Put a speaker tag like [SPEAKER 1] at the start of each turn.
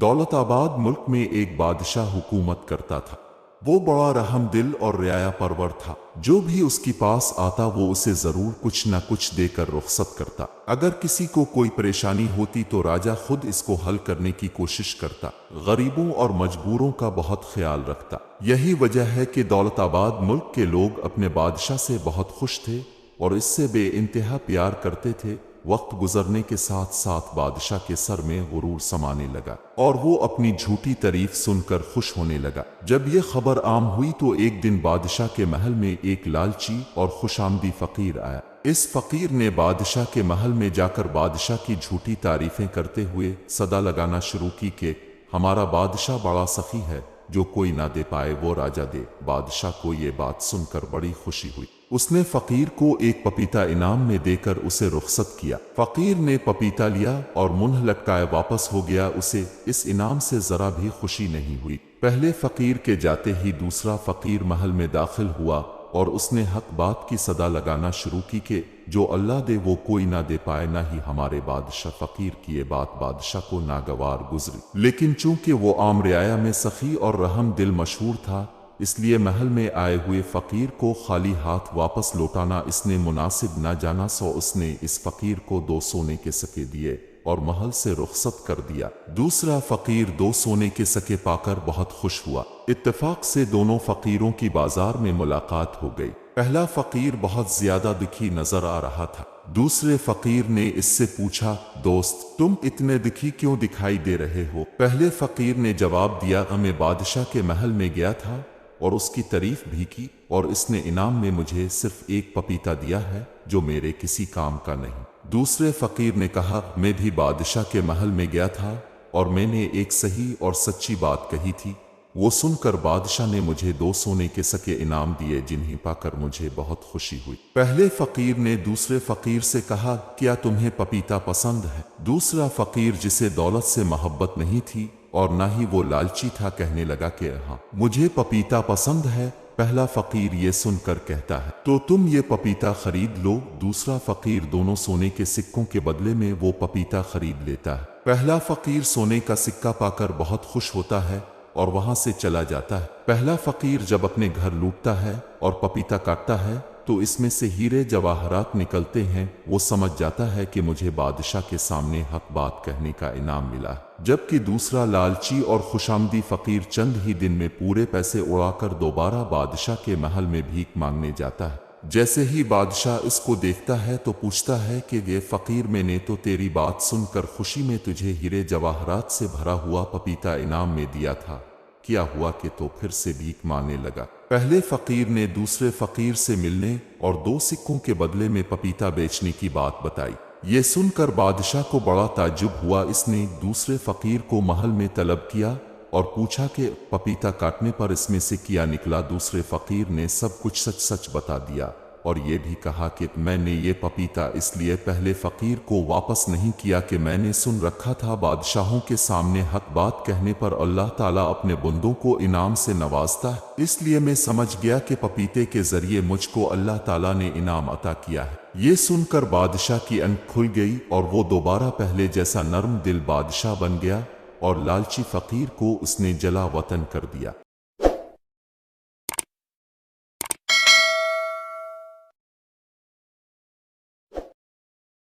[SPEAKER 1] दौलत आबाद मुल्क में एक बादशाह हुकूमत करता था। वो बड़ा रहम दिल और रियाया परवर था। जो भी उसके पास आता वो उसे जरूर कुछ न कुछ देकर रुखसत करता। अगर किसी को कोई परेशानी होती तो राजा खुद इसको हल करने की कोशिश करता। गरीबों और मजबूरों का बहुत ख्याल रखता। यही वजह है कि दौलताबाद मुल्क के लोग अपने बादशाह से बहुत खुश थे और इससे बेइंतहा प्यार करते थे। वक्त गुजरने के साथ साथ बादशाह के सर में गुरूर समाने लगा और वो अपनी झूठी तारीफ सुनकर खुश होने लगा। जब ये खबर आम हुई तो एक दिन बादशाह के महल में एक लालची और खुशामदी फकीर आया। इस फकीर ने बादशाह के महल में जाकर बादशाह की झूठी तारीफें करते हुए सदा लगाना शुरू की कि हमारा बादशाह बड़ा सखी है, जो कोई ना दे पाए वो राजा दे। बादशाह को ये बात सुनकर बड़ी खुशी हुई। उसने फकीर को एक पपीता इनाम में देकर उसे रुखसत किया। फकीर ने पपीता लिया और मुंह लटकाए वापस हो गया। उसे इस इनाम से जरा भी खुशी नहीं हुई। पहले फकीर के जाते ही दूसरा फकीर महल में दाखिल हुआ और उसने हक बात की सदा लगाना शुरू की कि जो अल्लाह दे वो कोई ना दे पाए, ना ही हमारे बादशाह। फकीर की ये बात बादशाह को नागवार गुजरी, लेकिन चूंकि वो आम रियाया में सखी और रहम दिल मशहूर था, इसलिए महल में आए हुए फकीर को खाली हाथ वापस लौटाना इसने मुनासिब न जाना। सो उसने इस फकीर को 2 सोने के सिक्के दिए और महल से रुखसत कर दिया। दूसरा फकीर 2 सोने के सिक्के पाकर बहुत खुश हुआ। इत्तेफाक से दोनों फकीरों की बाजार में मुलाकात हो गई। पहला फकीर बहुत ज्यादा दुखी नजर आ रहा था। दूसरे फकीर ने इससे पूछा, दोस्त तुम इतने दुखी क्यों दिखाई दे रहे हो? पहले फकीर ने जवाब दिया, मैं बादशाह के महल में गया था और उसकी तारीफ भी की और इसने इनाम में मुझे सिर्फ एक पपीता दिया है जो मेरे किसी काम का नहीं। दूसरे फकीर ने कहा, मैं भी बादशाह के महल में गया था और मैंने एक सही और सच्ची बात कही थी। वो सुनकर बादशाह ने मुझे 2 सोने के सिक्के इनाम दिए, जिन्हें पाकर मुझे बहुत खुशी हुई। पहले फकीर ने दूसरे फकीर से कहा, क्या तुम्हें पपीता पसंद है? दूसरा फकीर, जिसे दौलत से मोहब्बत नहीं थी और ना ही वो लालची था, कहने लगा कि हाँ मुझे पपीता पसंद है। पहला फकीर ये सुनकर कहता है, तो तुम ये पपीता खरीद लो। दूसरा फकीर दोनों सोने के सिक्कों के बदले में वो पपीता खरीद लेता है। पहला फकीर सोने का सिक्का पाकर बहुत खुश होता है और वहां से चला जाता है। पहला फकीर जब अपने घर लूटता है और पपीता काटता है तो इसमें से हीरे जवाहरात निकलते हैं। वो समझ जाता है कि मुझे बादशाह के सामने हक बात कहने का इनाम मिला। जबकि दूसरा लालची और खुशामदी फकीर चंद ही दिन में पूरे पैसे उड़ाकर दोबारा बादशाह के महल में भीख मांगने जाता है। जैसे ही बादशाह इसको देखता है तो पूछता है कि ये फकीर, मैंने तो तेरी बात सुनकर खुशी में तुझे हीरे जवाहरात से भरा हुआ पपीता इनाम में दिया था, क्या हुआ कि तो फिर से भीख मांगने लगा? पहले फकीर ने दूसरे फकीर से मिलने और 2 सिक्कों के बदले में पपीता बेचने की बात बताई। ये सुनकर बादशाह को बड़ा ताज्जुब हुआ। इसने दूसरे फकीर को महल में तलब किया और पूछा कि पपीता काटने पर इसमें से क्या निकला? दूसरे फकीर ने सब कुछ सच सच बता दिया और ये भी कहा कि मैंने ये पपीता इसलिए पहले फकीर को वापस नहीं किया कि मैंने सुन रखा था बादशाहों के सामने हक बात कहने पर अल्लाह ताला अपने बंदों को इनाम से नवाजता है, इसलिए मैं समझ गया कि पपीते के जरिए मुझको अल्लाह ताला ने इनाम अता किया है। ये सुनकर बादशाह की आंख खुल गई और वो दोबारा पहले जैसा नर्म दिल बादशाह बन गया और लालची फकीर को उसने जला वतन कर दिया।